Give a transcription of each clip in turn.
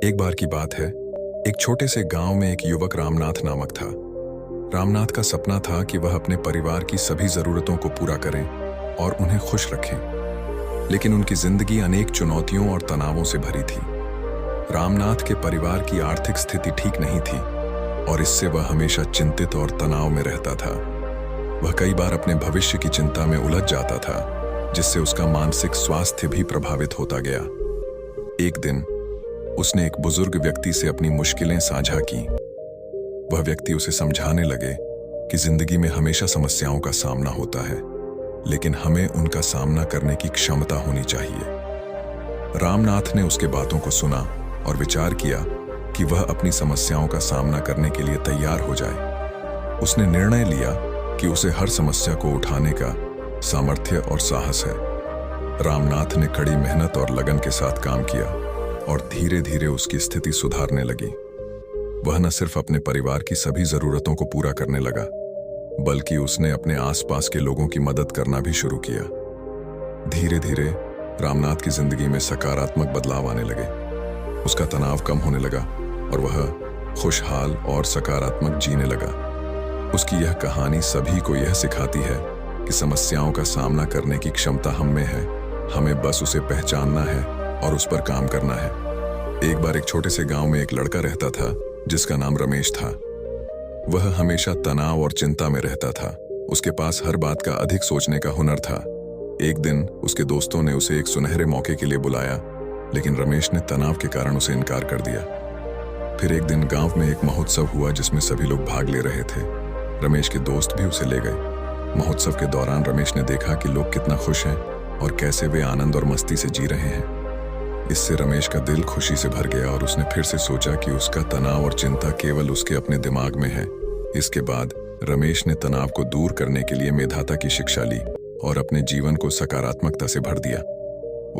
एक बार की बात है, एक छोटे से गांव में एक युवक रामनाथ नामक था। रामनाथ का सपना था कि वह अपने परिवार की सभी जरूरतों को पूरा करें और उन्हें खुश रखें। लेकिन उनकी जिंदगी अनेक चुनौतियों और तनावों से भरी थी। रामनाथ के परिवार की आर्थिक स्थिति ठीक नहीं थी और इससे वह हमेशा चिंतित और तनाव में रहता था। वह कई बार अपने भविष्य की चिंता में उलझ जाता था, जिससे उसका मानसिक स्वास्थ्य भी प्रभावित होता गया। एक दिन उसने एक बुजुर्ग व्यक्ति से अपनी मुश्किलें साझा की। वह व्यक्ति उसे समझाने लगे कि जिंदगी में हमेशा समस्याओं का सामना होता है, लेकिन हमें उनका सामना करने की क्षमता होनी चाहिए। रामनाथ ने उसके बातों को सुना और विचार किया कि वह अपनी समस्याओं का सामना करने के लिए तैयार हो जाए। उसने निर्णय लिया कि उसे हर समस्या को उठाने का सामर्थ्य और साहस है। रामनाथ ने कड़ी मेहनत और लगन के साथ काम किया और धीरे धीरे उसकी स्थिति सुधारने लगी। वह न सिर्फ अपने परिवार की सभी जरूरतों को पूरा करने लगा, बल्कि उसने अपने आसपास के लोगों की मदद करना भी शुरू किया। धीरे धीरे रामनाथ की जिंदगी में सकारात्मक बदलाव आने लगे। उसका तनाव कम होने लगा और वह खुशहाल और सकारात्मक जीने लगा। उसकी यह कहानी सभी को यह सिखाती है कि समस्याओं का सामना करने की क्षमता हम में है, हमें बस उसे पहचानना है और उस पर काम करना है। एक बार एक छोटे से गांव में एक लड़का रहता था जिसका नाम रमेश था। वह हमेशा तनाव और चिंता में रहता था। उसके पास हर बात का अधिक सोचने का हुनर था। एक दिन उसके दोस्तों ने उसे एक सुनहरे मौके के लिए बुलाया, लेकिन रमेश ने तनाव के कारण उसे इनकार कर दिया। फिर एक दिन गांव में एक महोत्सव हुआ जिसमें सभी लोग भाग ले रहे थे। रमेश के दोस्त भी उसे ले गए। महोत्सव के दौरान रमेश ने देखा कि लोग कितना खुश हैं और कैसे वे आनंद और मस्ती से जी रहे हैं। इससे रमेश का दिल खुशी से भर गया और उसने फिर से सोचा कि उसका तनाव और चिंता केवल उसके अपने दिमाग में है। इसके बाद रमेश ने तनाव को दूर करने के लिए मेधाता की शिक्षा ली और अपने जीवन को सकारात्मकता से भर दिया।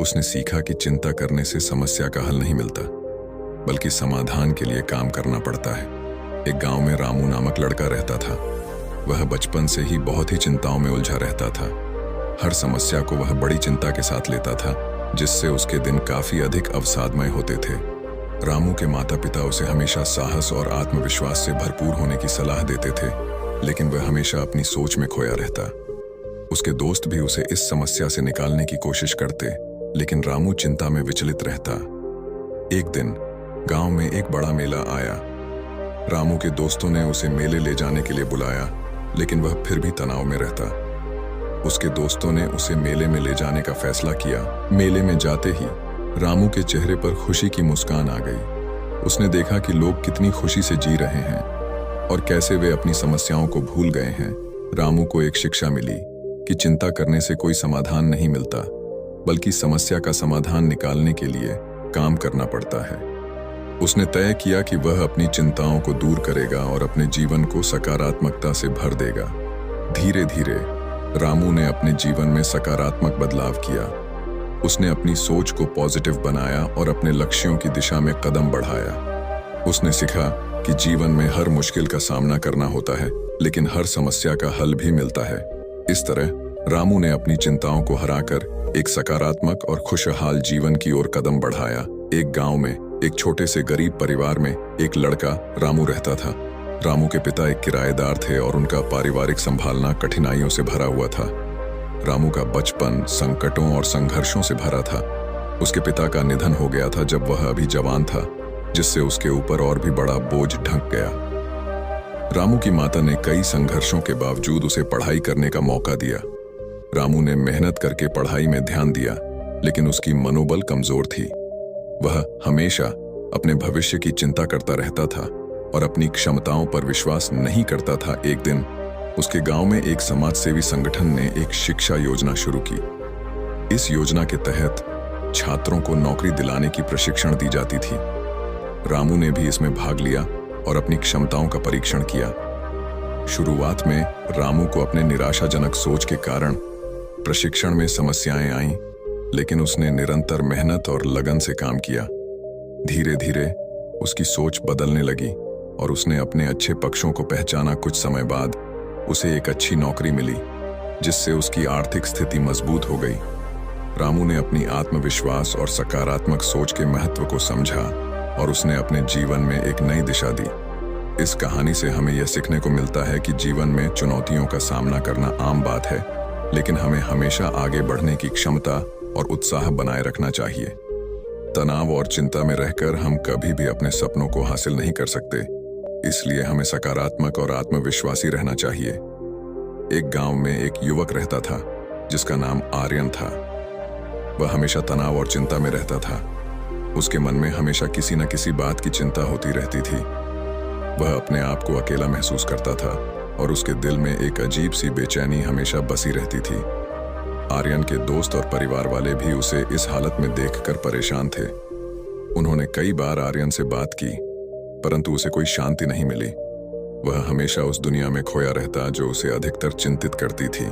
उसने सीखा कि चिंता करने से समस्या का हल नहीं मिलता, बल्कि समाधान के लिए काम करना पड़ता है। एक गांव में रामू नामक लड़का रहता था। वह बचपन से ही बहुत ही चिंताओं में उलझा रहता था। हर समस्या को वह बड़ी चिंता के साथ लेता था, जिससे उसके दिन काफी अधिक अवसादमय होते थे। रामू के माता पिता उसे हमेशा साहस और आत्मविश्वास से भरपूर होने की सलाह देते थे, लेकिन वह हमेशा अपनी सोच में खोया रहता। उसके दोस्त भी उसे इस समस्या से निकालने की कोशिश करते, लेकिन रामू चिंता में विचलित रहता। एक दिन गांव में एक बड़ा मेला आया। रामू के दोस्तों ने उसे मेले ले जाने के लिए बुलाया, लेकिन वह फिर भी तनाव में रहता। उसके दोस्तों ने उसे मेले में ले जाने का फैसला किया। मेले में जाते ही रामू के चेहरे पर खुशी की मुस्कान आ गई। उसने देखा कि लोग कितनी खुशी से जी रहे हैं और कैसे वे अपनी समस्याओं को भूल गए हैं। रामू को एक शिक्षा मिली कि चिंता करने से कोई समाधान नहीं मिलता, बल्कि समस्या का समाधान निकालने के लिए काम करना पड़ता है। उसने तय किया कि वह अपनी चिंताओं को दूर करेगा और अपने जीवन को सकारात्मकता से भर देगा। धीरे धीरे रामू ने अपने जीवन में सकारात्मक बदलाव किया। उसने अपनी सोच को पॉजिटिव बनाया और अपने लक्ष्यों की दिशा में कदम बढ़ाया। उसने सीखा कि जीवन में हर मुश्किल का सामना करना होता है, लेकिन हर समस्या का हल भी मिलता है। इस तरह रामू ने अपनी चिंताओं को हराकर एक सकारात्मक और खुशहाल जीवन की ओर कदम बढ़ाया। एक गांव में एक छोटे से गरीब परिवार में एक लड़का रामू रहता था। रामू के पिता एक किराएदार थे और उनका पारिवारिक संभालना कठिनाइयों से भरा हुआ था। रामू का बचपन संकटों और संघर्षों से भरा था। उसके पिता का निधन हो गया था जब वह अभी जवान था, जिससे उसके ऊपर और भी बड़ा बोझ ढंक गया। रामू की माता ने कई संघर्षों के बावजूद उसे पढ़ाई करने का मौका दिया। रामू ने मेहनत करके पढ़ाई में ध्यान दिया, लेकिन उसकी मनोबल कमजोर थी। वह हमेशा अपने भविष्य की चिंता करता रहता था और अपनी क्षमताओं पर विश्वास नहीं करता था। एक दिन उसके गांव में एक समाज सेवी संगठन ने एक शिक्षा योजना शुरू की। इस योजना के तहत छात्रों को नौकरी दिलाने की प्रशिक्षण दी जाती थी। रामू ने भी इसमें भाग लिया और अपनी क्षमताओं का परीक्षण किया। शुरुआत में रामू को अपने निराशाजनक सोच के कारण प्रशिक्षण में समस्याएं आईं, लेकिन उसने निरंतर मेहनत और लगन से काम किया। धीरे धीरे उसकी सोच बदलने लगी और उसने अपने अच्छे पक्षों को पहचाना। कुछ समय बाद उसे एक अच्छी नौकरी मिली, जिससे उसकी आर्थिक स्थिति मजबूत हो गई। रामू ने अपनी आत्मविश्वास और सकारात्मक सोच के महत्व को समझा और उसने अपने जीवन में एक नई दिशा दी। इस कहानी से हमें यह सीखने को मिलता है कि जीवन में चुनौतियों का सामना करना आम बात है, लेकिन हमें हमेशा आगे बढ़ने की क्षमता और उत्साह बनाए रखना चाहिए। तनाव और चिंता में रहकर हम कभी भी अपने सपनों को हासिल नहीं कर सकते, इसलिए हमें सकारात्मक और आत्मविश्वासी रहना चाहिए। एक गांव में एक युवक रहता था जिसका नाम आर्यन था। वह हमेशा तनाव और चिंता में रहता था। उसके मन में हमेशा किसी न किसी बात की चिंता होती रहती थी। वह अपने आप को अकेला महसूस करता था और उसके दिल में एक अजीब सी बेचैनी हमेशा बसी रहती थी। आर्यन के दोस्त और परिवार वाले भी उसे इस हालत में देखकर परेशान थे। उन्होंने कई बार आर्यन से बात की, परंतु उसे कोई शांति नहीं मिली। वह हमेशा उस दुनिया में खोया रहता जो उसे अधिकतर चिंतित करती थी।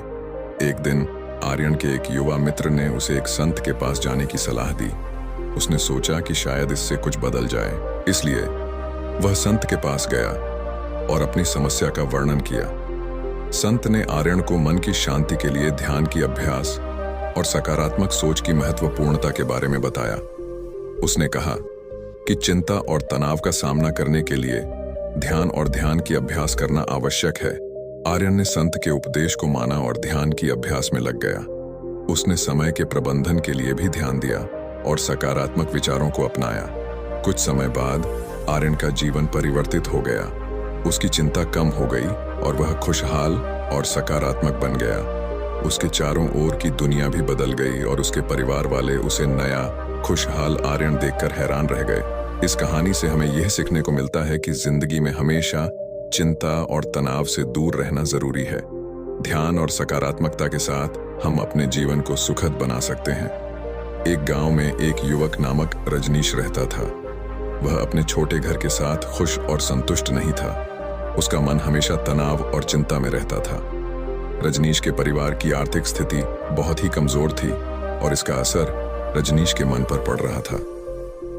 एक दिन आर्यन के एक युवा मित्र ने उसे एक संत के पास जाने की सलाह दी। उसने सोचा कि शायद इससे कुछ बदल जाए, इसलिए वह संत के पास गया और अपनी समस्या का वर्णन किया। संत ने आर्यन को मन की शांति के लिए ध्यान की अभ्यास और सकारात्मक सोच की महत्वपूर्णता के बारे में बताया। उसने कहा कि चिंता और तनाव का सामना करने के लिए ध्यान और ध्यान की अभ्यास करना आवश्यक है। आर्यन ने संत के उपदेश को माना और ध्यान की अभ्यास में लग गया। उसने समय के प्रबंधन के लिए भी ध्यान दिया और सकारात्मक विचारों को अपनाया। कुछ समय बाद आर्यन का जीवन परिवर्तित हो गया। उसकी चिंता कम हो गई और वह खुशहाल और सकारात्मक बन गया। उसके चारों ओर की दुनिया भी बदल गई और उसके परिवार वाले उसे नया खुशहाल आर्यन देखकर हैरान रह गए। इस कहानी से हमें यह सीखने को मिलता है कि जिंदगी में हमेशा चिंता और तनाव से दूर रहना जरूरी है। ध्यान और सकारात्मकता के साथ हम अपने जीवन को सुखद बना सकते हैं। एक गांव में एक युवक नामक रजनीश रहता था। वह अपने छोटे घर के साथ खुश और संतुष्ट नहीं था। उसका मन हमेशा तनाव और चिंता में रहता था। रजनीश के परिवार की आर्थिक स्थिति बहुत ही कमजोर थी और इसका असर रजनीश के मन पर पड़ रहा था।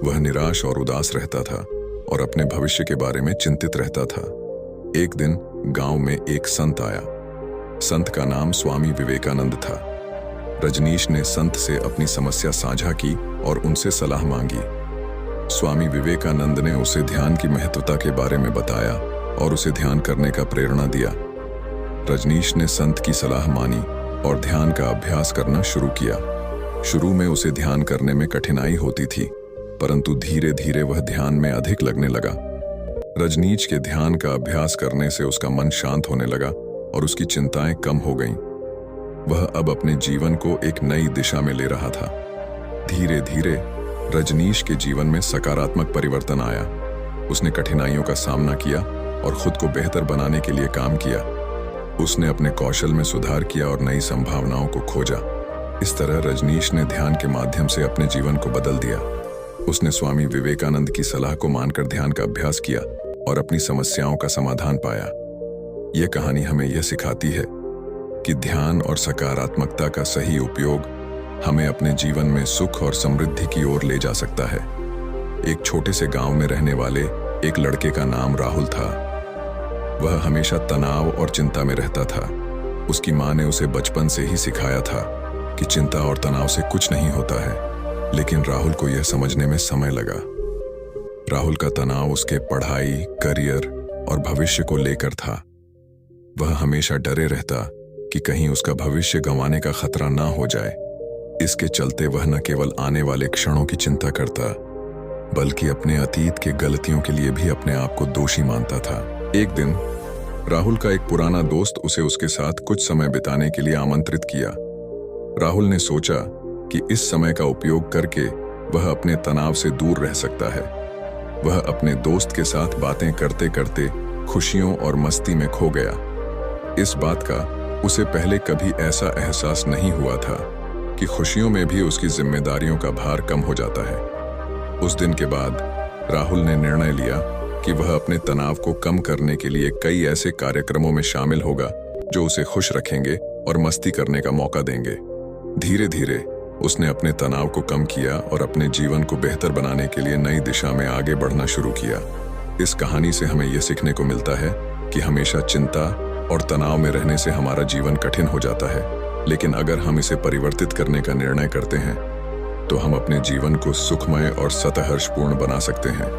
वह निराश और उदास रहता था और अपने भविष्य के बारे में चिंतित रहता था। एक दिन गांव में एक संत आया। संत का नाम स्वामी विवेकानंद था। रजनीश ने संत से अपनी समस्या साझा की और उनसे सलाह मांगी। स्वामी विवेकानंद ने उसे ध्यान की महत्वता के बारे में बताया और उसे ध्यान करने का प्रेरणा दिया। रजनीश ने संत की सलाह मानी और ध्यान का अभ्यास करना शुरू किया। शुरू में उसे ध्यान करने में कठिनाई होती थी, परंतु धीरे धीरे वह ध्यान में अधिक लगने लगा। रजनीश के ध्यान का अभ्यास करने से उसका मन शांत होने लगा और उसकी चिंताएं कम हो गईं। वह अब अपने जीवन को एक नई दिशा में ले रहा था। धीरे धीरे रजनीश के जीवन में सकारात्मक परिवर्तन आया। उसने कठिनाइयों का सामना किया और खुद को बेहतर बनाने के लिए काम किया। उसने अपने कौशल में सुधार किया और नई संभावनाओं को खोजा। इस तरह रजनीश ने ध्यान के माध्यम से अपने जीवन को बदल दिया। उसने स्वामी विवेकानंद की सलाह को मानकर ध्यान का अभ्यास किया और अपनी समस्याओं का समाधान पाया। यह कहानी हमें यह सिखाती है कि ध्यान और सकारात्मकता का सही उपयोग हमें अपने जीवन में सुख और समृद्धि की ओर ले जा सकता है। एक छोटे से गांव में रहने वाले एक लड़के का नाम राहुल था। वह हमेशा तनाव और चिंता में रहता था। उसकी मां ने उसे बचपन से ही सिखाया था कि चिंता और तनाव से कुछ नहीं होता है, लेकिन राहुल को यह समझने में समय लगा। राहुल का तनाव उसके पढ़ाई, करियर और भविष्य को लेकर था। वह हमेशा डरे रहता कि कहीं उसका भविष्य गंवाने का खतरा ना हो जाए। इसके चलते वह न केवल आने वाले क्षणों की चिंता करता, बल्कि अपने अतीत के गलतियों के लिए भी अपने आप को दोषी मानता था। एक दिन राहुल का एक पुराना दोस्त उसे उसके साथ कुछ समय बिताने के लिए आमंत्रित किया। राहुल ने सोचा कि इस समय का उपयोग करके वह अपने तनाव से दूर रह सकता है। वह अपने दोस्त के साथ बातें करते करते खुशियों और मस्ती में खो गया। इस बात का उसे पहले कभी ऐसा एहसास नहीं हुआ था कि खुशियों में भी उसकी जिम्मेदारियों का भार कम हो जाता है। उस दिन के बाद राहुल ने निर्णय लिया कि वह अपने तनाव को कम करने के लिए कई ऐसे कार्यक्रमों में शामिल होगा जो उसे खुश रखेंगे और मस्ती करने का मौका देंगे। धीरे धीरे उसने अपने तनाव को कम किया और अपने जीवन को बेहतर बनाने के लिए नई दिशा में आगे बढ़ना शुरू किया। इस कहानी से हमें यह सीखने को मिलता है कि हमेशा चिंता और तनाव में रहने से हमारा जीवन कठिन हो जाता है, लेकिन अगर हम इसे परिवर्तित करने का निर्णय करते हैं तो हम अपने जीवन को सुखमय और सतहर्षपूर्ण बना सकते हैं।